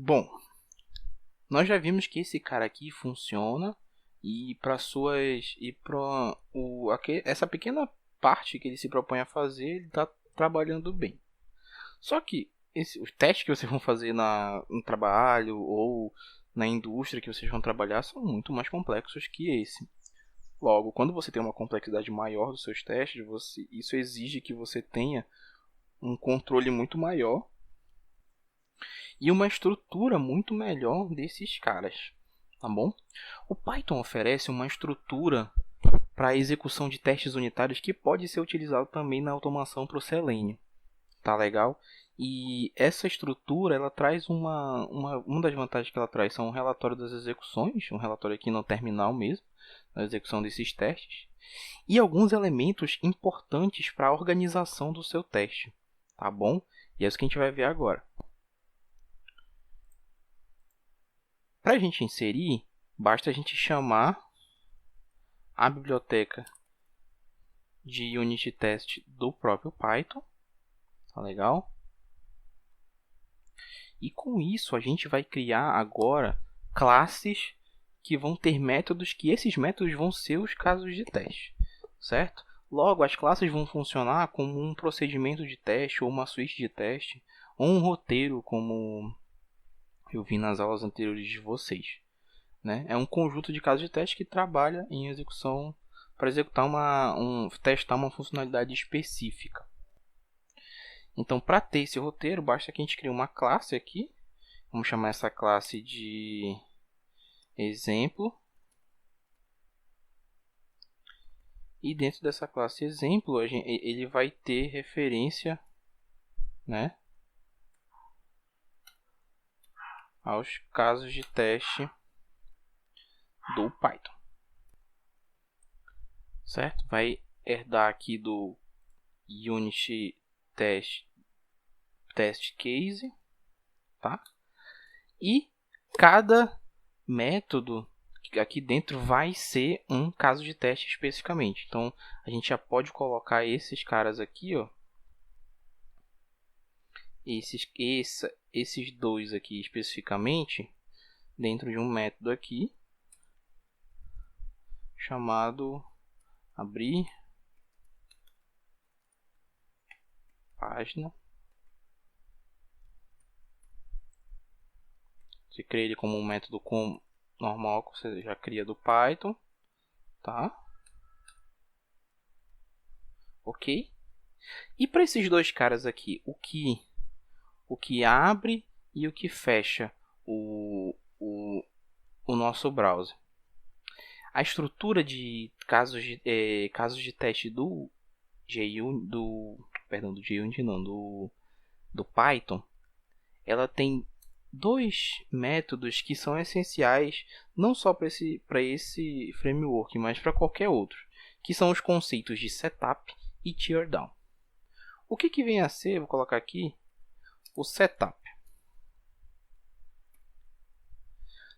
Bom, nós já vimos que esse cara aqui funciona e para essa pequena parte que ele se propõe a fazer, ele está trabalhando bem. Só que os testes que vocês vão fazer no trabalho ou na indústria que vocês vão trabalhar são muito mais complexos que esse. Logo, quando você tem uma complexidade maior dos seus testes, isso exige que você tenha um controle muito maior e uma estrutura muito melhor desses caras, tá bom? O Python oferece uma estrutura para a execução de testes unitários que pode ser utilizado também na automação para o Selenium, tá legal? E essa estrutura, ela traz uma das vantagens que ela traz são um relatório das execuções, um relatório aqui no terminal mesmo, na execução desses testes, e alguns elementos importantes para a organização do seu teste, tá bom? E é isso que a gente vai ver agora. Para a gente inserir, basta a gente chamar a biblioteca de unit test do próprio Python, tá legal? E com isso a gente vai criar agora classes que vão ter métodos, que esses métodos vão ser os casos de teste, certo? Logo, as classes vão funcionar como um procedimento de teste, ou uma suíte de teste, ou um roteiro, como eu vi nas aulas anteriores de vocês, né? É um conjunto de casos de teste que trabalha em execução para executar testar uma funcionalidade específica. Então, para ter esse roteiro, basta que a gente crie uma classe aqui. Vamos chamar essa classe de exemplo. E dentro dessa classe exemplo, ele vai ter referência, né, aos casos de teste do Python. Certo? Vai herdar aqui do unit test case, tá? E cada método aqui dentro vai ser um caso de teste especificamente. Então, a gente já pode colocar esses caras aqui, ó. Esses dois aqui especificamente dentro de um método aqui chamado abrir página. Você cria ele como um método normal que você já cria do Python, tá? Ok? E para esses dois caras aqui, o que abre e o que fecha o nosso browser. A estrutura de casos de teste do Python, ela tem dois métodos que são essenciais não só para esse framework, mas para qualquer outro, que são os conceitos de setup e teardown. O que vem a ser, vou colocar aqui, o setup.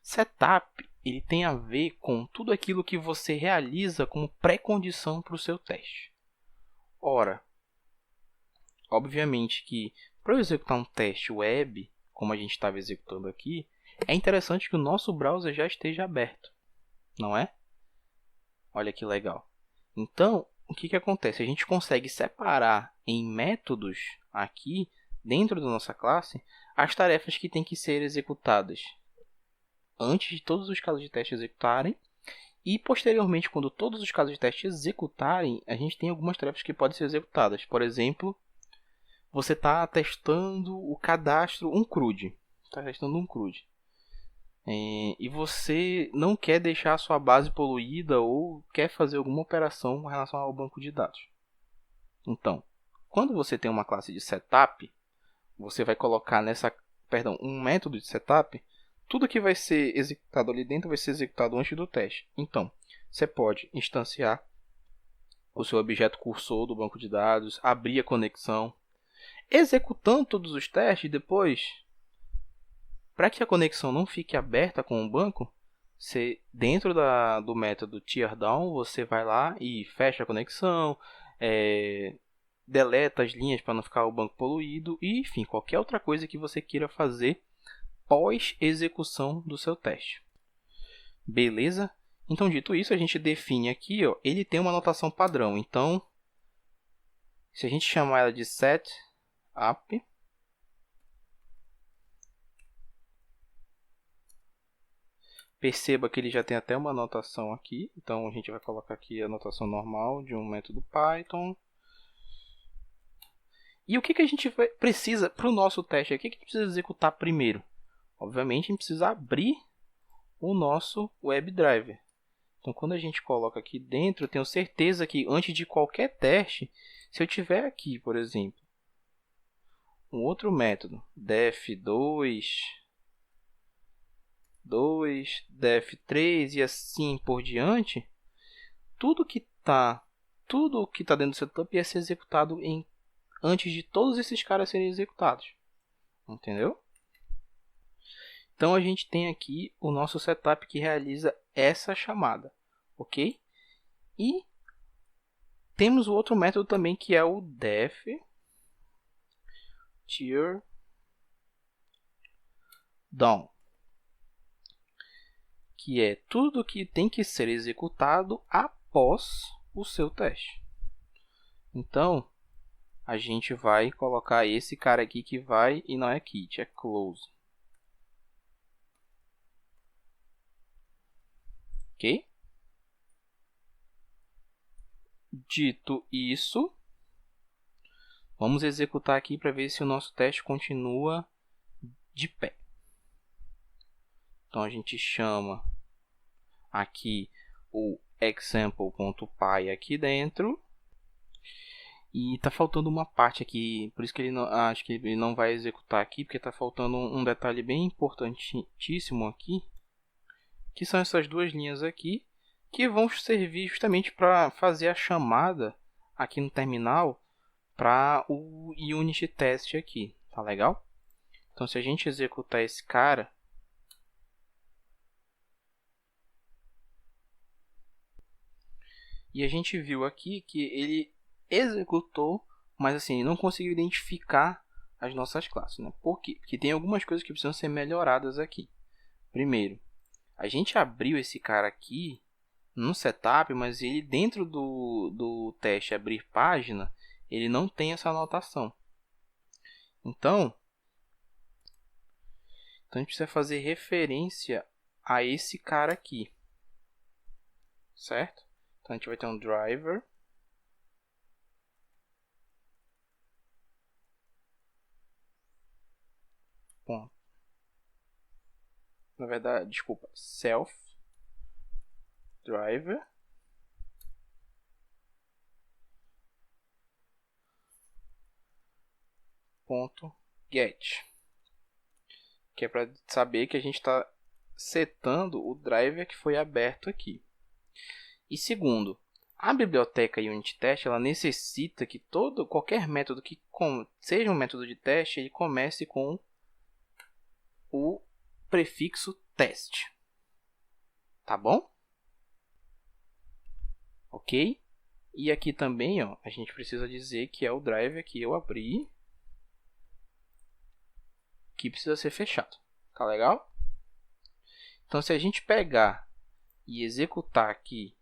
Setup, ele tem a ver com tudo aquilo que você realiza como pré-condição para o seu teste. Ora, obviamente que para eu executar um teste web, como a gente estava executando aqui, é interessante que o nosso browser já esteja aberto, não é? Olha que legal. Então, o que acontece? A gente consegue separar em métodos aqui, dentro da nossa classe, as tarefas que têm que ser executadas antes de todos os casos de teste executarem. E posteriormente, quando todos os casos de teste executarem, a gente tem algumas tarefas que podem ser executadas. Por exemplo, você está testando o cadastro, um CRUD. Está testando um CRUD. E você não quer deixar a sua base poluída ou quer fazer alguma operação com relação ao banco de dados. Então, quando você tem uma classe de setup, você vai colocar um método de setup. Tudo que vai ser executado ali dentro vai ser executado antes do teste. Então, você pode instanciar o seu objeto cursor do banco de dados, abrir a conexão, executando todos os testes depois. Para que a conexão não fique aberta com o banco, dentro do método teardown, você vai lá e fecha a conexão, deleta as linhas para não ficar o banco poluído, e enfim, qualquer outra coisa que você queira fazer após execução do seu teste. Beleza? Então, dito isso, a gente define aqui, ó, ele tem uma notação padrão. Então, se a gente chamar ela de setup, perceba que ele já tem até uma anotação aqui. Então, a gente vai colocar aqui a anotação normal de um método Python. E o que a gente precisa para o nosso teste aqui? O que a gente precisa executar primeiro? Obviamente, a gente precisa abrir o nosso WebDriver. Então, quando a gente coloca aqui dentro, eu tenho certeza que antes de qualquer teste, se eu tiver aqui, por exemplo, um outro método, def2, def3 e assim por diante, tudo que está dentro do setup ia ser executado antes de todos esses caras serem executados. Entendeu? Então, a gente tem aqui o nosso setup que realiza essa chamada, ok? E temos o outro método também, que é o def tear down, que é tudo que tem que ser executado após o seu teste. Então, a gente vai colocar esse cara aqui que vai, e não é quit, é close. Ok? Dito isso, vamos executar aqui para ver se o nosso teste continua de pé. Então, a gente chama aqui o example.py aqui dentro. E está faltando uma parte aqui, por isso que ele não, acho que ele não vai executar aqui, porque está faltando um detalhe bem importantíssimo aqui, que são essas duas linhas aqui, que vão servir justamente para fazer a chamada aqui no terminal para o unit test aqui, tá legal? Então, se a gente executar esse cara, e a gente viu aqui que ele executou, mas assim, não conseguiu identificar as nossas classes, né? Por quê? Porque tem algumas coisas que precisam ser melhoradas aqui. Primeiro, a gente abriu esse cara aqui no setup, mas ele dentro do teste abrir página, ele não tem essa anotação. Então a gente precisa fazer referência a esse cara aqui, certo? Então a gente vai ter um driver ponto. Na verdade, desculpa, self driver ponto get, que é para saber que a gente está setando o driver que foi aberto aqui. E segundo, a biblioteca UnitTest ela necessita que qualquer método que seja um método de teste, ele comece com o prefixo test. Tá bom? Ok? E aqui também, ó, a gente precisa dizer que é o driver que eu abri, que precisa ser fechado. Tá legal? Então, se a gente pegar e executar aqui...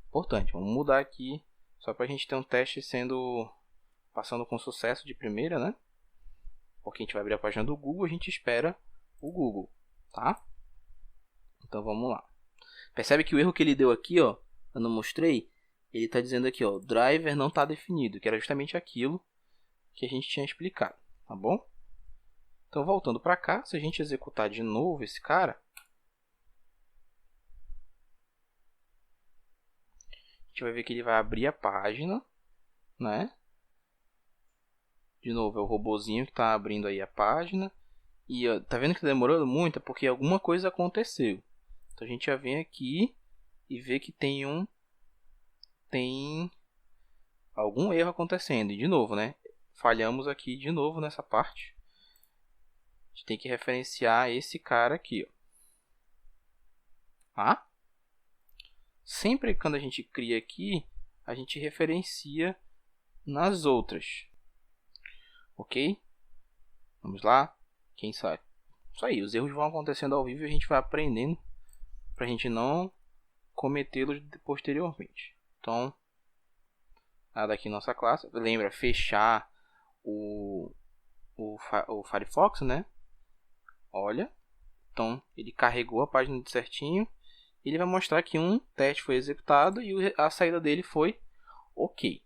importante, vamos mudar aqui, só para a gente ter um teste passando com sucesso de primeira, né? Porque a gente vai abrir a página do Google, a gente espera o Google, tá? Então, vamos lá. Percebe que o erro que ele deu aqui, ó, eu não mostrei, ele está dizendo aqui, ó, driver não está definido, que era justamente aquilo que a gente tinha explicado, tá bom? Então, voltando para cá, se a gente executar de novo esse cara, a gente vai ver que ele vai abrir a página, né? De novo, é o robozinho que está abrindo aí a página. E ó, tá vendo que está demorando muito? É porque alguma coisa aconteceu. Então, a gente já vem aqui e vê que tem algum erro acontecendo. E de novo, né? Falhamos aqui de novo nessa parte. A gente tem que referenciar esse cara aqui, ó. Tá? Sempre quando a gente cria aqui, a gente referencia nas outras. Ok? Vamos lá. Quem Isso aí, os erros vão acontecendo ao vivo e a gente vai aprendendo para a gente não cometê-los posteriormente. Então, nada aqui nossa classe. Lembra, fechar o Firefox, né? Olha, então ele carregou a página certinho. Ele vai mostrar que um teste foi executado e a saída dele foi ok,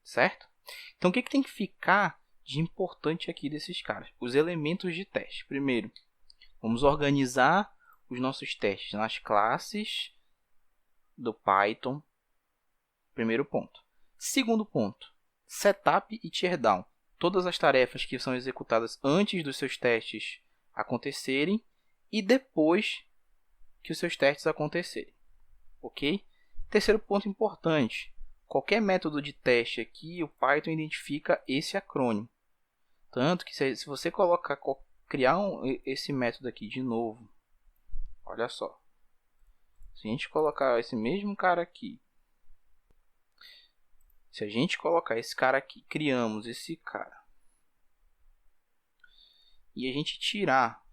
certo? Então o que tem que ficar de importante aqui desses caras? Os elementos de teste. Primeiro, vamos organizar os nossos testes nas classes do Python. Primeiro ponto. Segundo ponto, setup e teardown. Todas as tarefas que são executadas antes dos seus testes acontecerem e depois que os seus testes acontecerem. Ok? Terceiro ponto importante. Qualquer método de teste aqui, o Python identifica esse acrônimo. Tanto que se você criar esse método aqui de novo, olha só. Se a gente colocar esse mesmo cara aqui, se a gente colocar esse cara aqui, criamos esse cara, e a gente tirar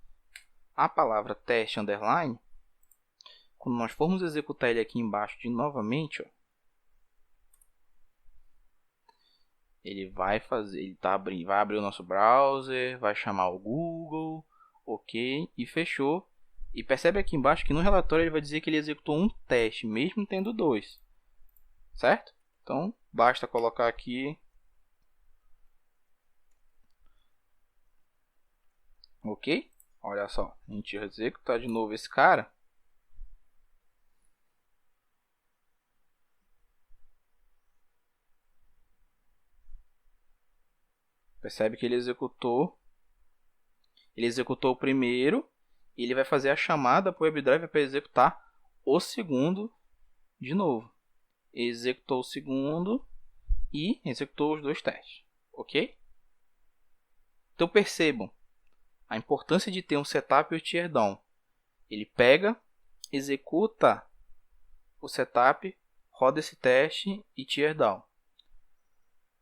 a palavra teste underline, quando nós formos executar ele aqui embaixo de novamente, ó, ele vai fazer, vai abrir o nosso browser, vai chamar o Google, ok, e fechou. E percebe aqui embaixo que no relatório ele vai dizer que ele executou um teste, mesmo tendo dois, certo? Então, basta colocar aqui, ok? Olha só, a gente executar de novo esse cara. Percebe que ele executou o primeiro e ele vai fazer a chamada para o WebDriver para executar o segundo de novo. Executou o segundo e executou os dois testes, ok? Então percebam a importância de ter um setup e o teardown. Ele pega, executa o setup, roda esse teste e teardown.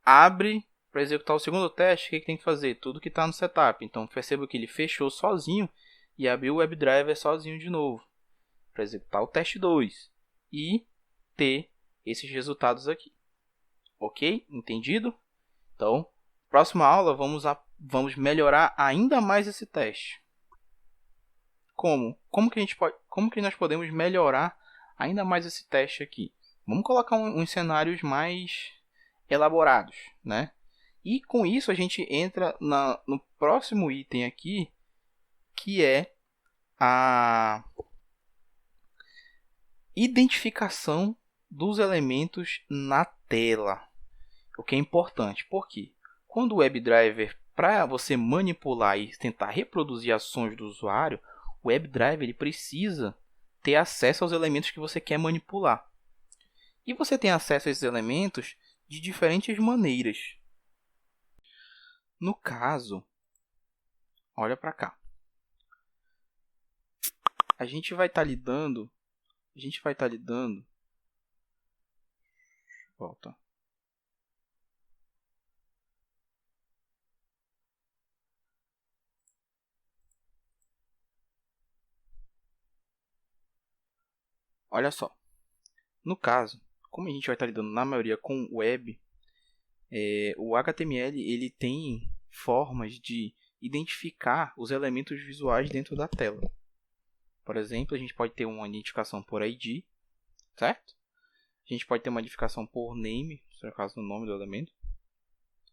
Abre para executar o segundo teste, o que tem que fazer? Tudo que está no setup. Então perceba que ele fechou sozinho e abriu o WebDriver sozinho de novo para executar o teste 2 e ter esses resultados aqui. Ok? Entendido? Então, próxima aula vamos melhorar ainda mais esse teste. Como? Como que nós podemos melhorar ainda mais esse teste aqui? Vamos colocar uns cenários mais elaborados, né? E com isso a gente entra no próximo item aqui, que é a identificação dos elementos na tela. O que é importante, porque quando o WebDriver, para você manipular e tentar reproduzir ações do usuário, o WebDriver ele precisa ter acesso aos elementos que você quer manipular. E você tem acesso a esses elementos de diferentes maneiras. No caso, olha para cá. A gente vai estar lidando. Volta. Olha só. No caso, como a gente vai estar lidando na maioria com web, o HTML ele tem formas de identificar os elementos visuais dentro da tela. Por exemplo, a gente pode ter uma identificação por ID, certo? A gente pode ter uma identificação por name, se é o caso do nome do elemento.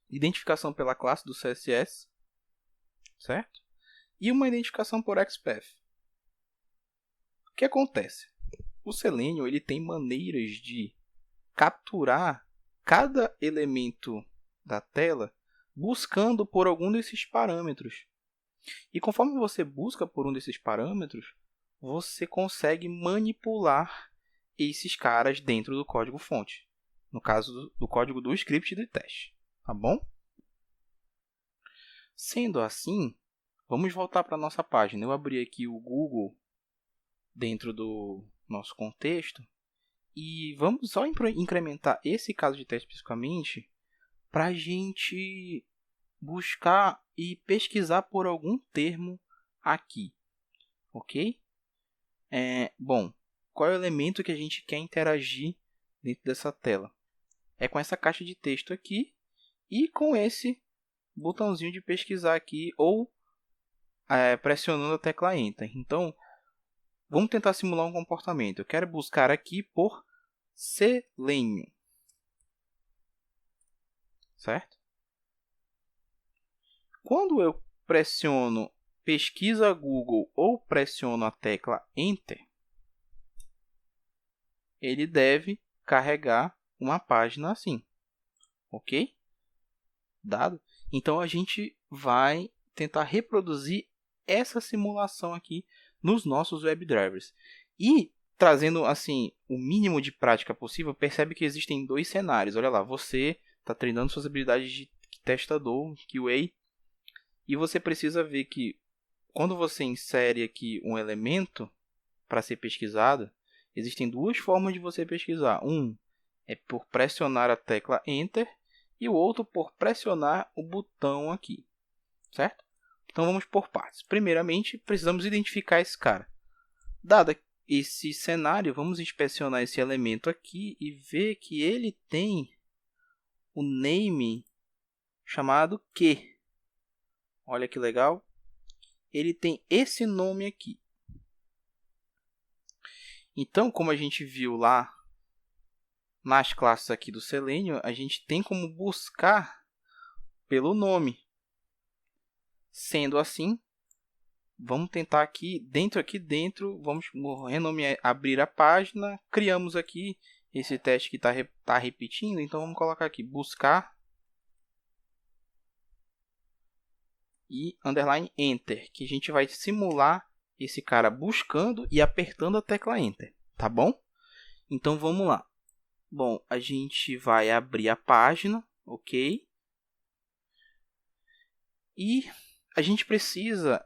Identificação pela classe do CSS, certo? E uma identificação por XPath. O que acontece? O Selenium ele tem maneiras de capturar cada elemento da tela buscando por algum desses parâmetros. E conforme você busca por um desses parâmetros, você consegue manipular esses caras dentro do código-fonte. No caso do código do script de teste. Tá bom? Sendo assim, vamos voltar para a nossa página. Eu abri aqui o Google dentro do nosso contexto. E vamos só incrementar esse caso de teste especificamente para a gente buscar e pesquisar por algum termo aqui, ok? Bom, qual é o elemento que a gente quer interagir dentro dessa tela? É com essa caixa de texto aqui e com esse botãozinho de pesquisar aqui ou pressionando a tecla Enter. Então, vamos tentar simular um comportamento. Eu quero buscar aqui por selênio, certo? Quando eu pressiono pesquisa Google ou pressiono a tecla Enter, ele deve carregar uma página assim, ok? Dado? Então, a gente vai tentar reproduzir essa simulação aqui nos nossos WebDrivers. E, trazendo assim o mínimo de prática possível, percebe que existem dois cenários. Olha lá, você está treinando suas habilidades de testador, QA, e você precisa ver que quando você insere aqui um elemento para ser pesquisado, existem duas formas de você pesquisar. Um é por pressionar a tecla Enter e o outro por pressionar o botão aqui, certo? Então vamos por partes. Primeiramente, precisamos identificar esse cara. Dado esse cenário, vamos inspecionar esse elemento aqui e ver que ele tem o name chamado que. Olha que legal. Ele tem esse nome aqui. Então, como a gente viu lá nas classes aqui do Selenium, a gente tem como buscar pelo nome. Sendo assim, vamos tentar aqui dentro, vamos renomear, abrir a página, criamos aqui esse teste que está repetindo, então vamos colocar aqui buscar e underline enter, que a gente vai simular esse cara buscando e apertando a tecla enter, tá bom? Então vamos lá. Bom, a gente vai abrir a página, ok? E a gente precisa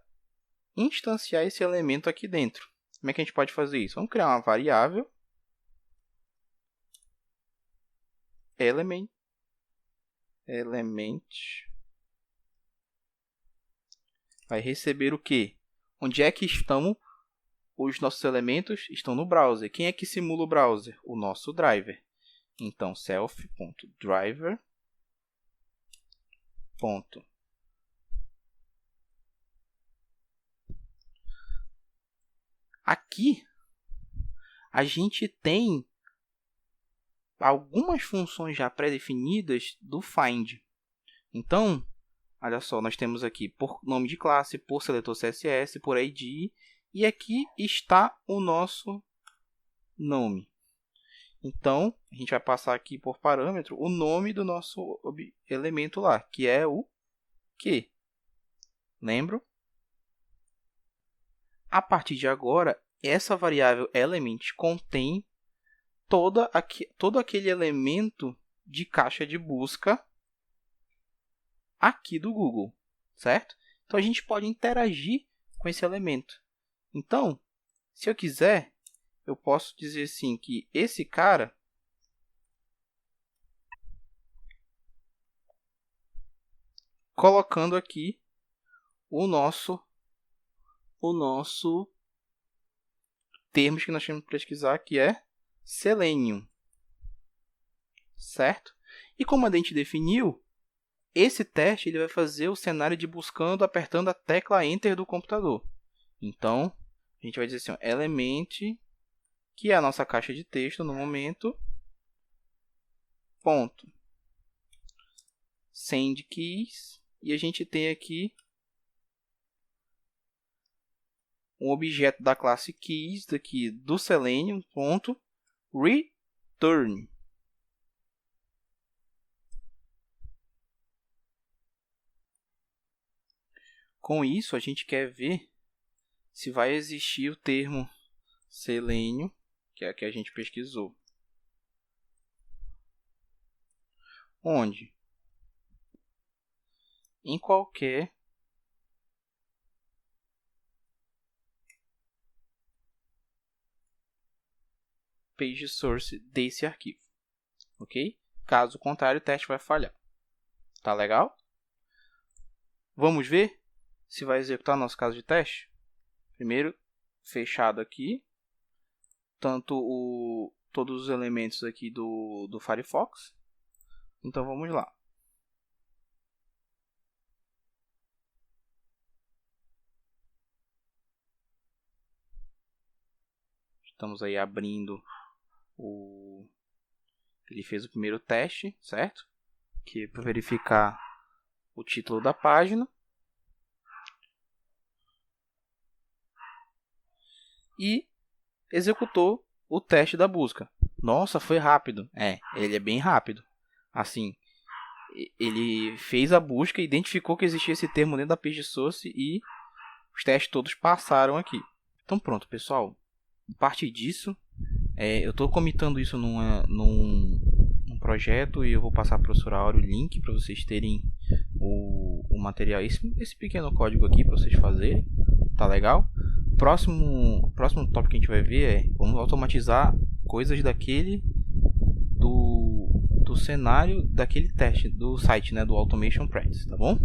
instanciar esse elemento aqui dentro. Como é que a gente pode fazer isso? Vamos criar uma variável element vai receber o quê? Onde é que estão os nossos elementos? Estão no browser. Quem é que simula o browser? O nosso driver. Então, self.driver. Aqui, a gente tem algumas funções já pré-definidas do find. Então, olha só, nós temos aqui por nome de classe, por seletor CSS, por ID, e aqui está o nosso nome. Então, a gente vai passar aqui por parâmetro o nome do nosso elemento lá, que é o que. Lembram? A partir de agora, essa variável element contém todo aquele elemento de caixa de busca aqui do Google, certo? Então, a gente pode interagir com esse elemento. Então, se eu quiser, eu posso dizer assim que esse cara colocando aqui o nosso termos que nós temos que pesquisar, que é Selenium, certo? E como a gente definiu, esse teste ele vai fazer o cenário de buscando apertando a tecla Enter do computador. Então, a gente vai dizer assim, element, que é a nossa caixa de texto no momento, ponto, send keys, e a gente tem aqui um objeto da classe keys daqui do Selenium, ponto, return. Com isso, a gente quer ver se vai existir o termo Selenium, que é a que a gente pesquisou. Onde? Em qualquer page source desse arquivo, ok? Caso contrário, o teste vai falhar. Tá legal? Vamos ver se vai executar nosso caso de teste? Primeiro, fechado aqui. Todos os elementos aqui do Firefox. Então vamos lá. Estamos aí abrindo ele fez o primeiro teste, certo? Que é para verificar o título da página. E executou o teste da busca. Nossa, foi rápido. Ele é bem rápido. Assim, ele fez a busca, identificou que existia esse termo dentro da page source e os testes todos passaram aqui. Então pronto, pessoal. A partir disso, eu estou comitando isso num projeto e eu vou passar para o professor Áureo o link para vocês terem o material, esse pequeno código aqui para vocês fazerem. Tá legal? Próximo tópico que a gente vai ver vamos automatizar coisas do cenário daquele teste do site, né, do Automation Practice, tá bom?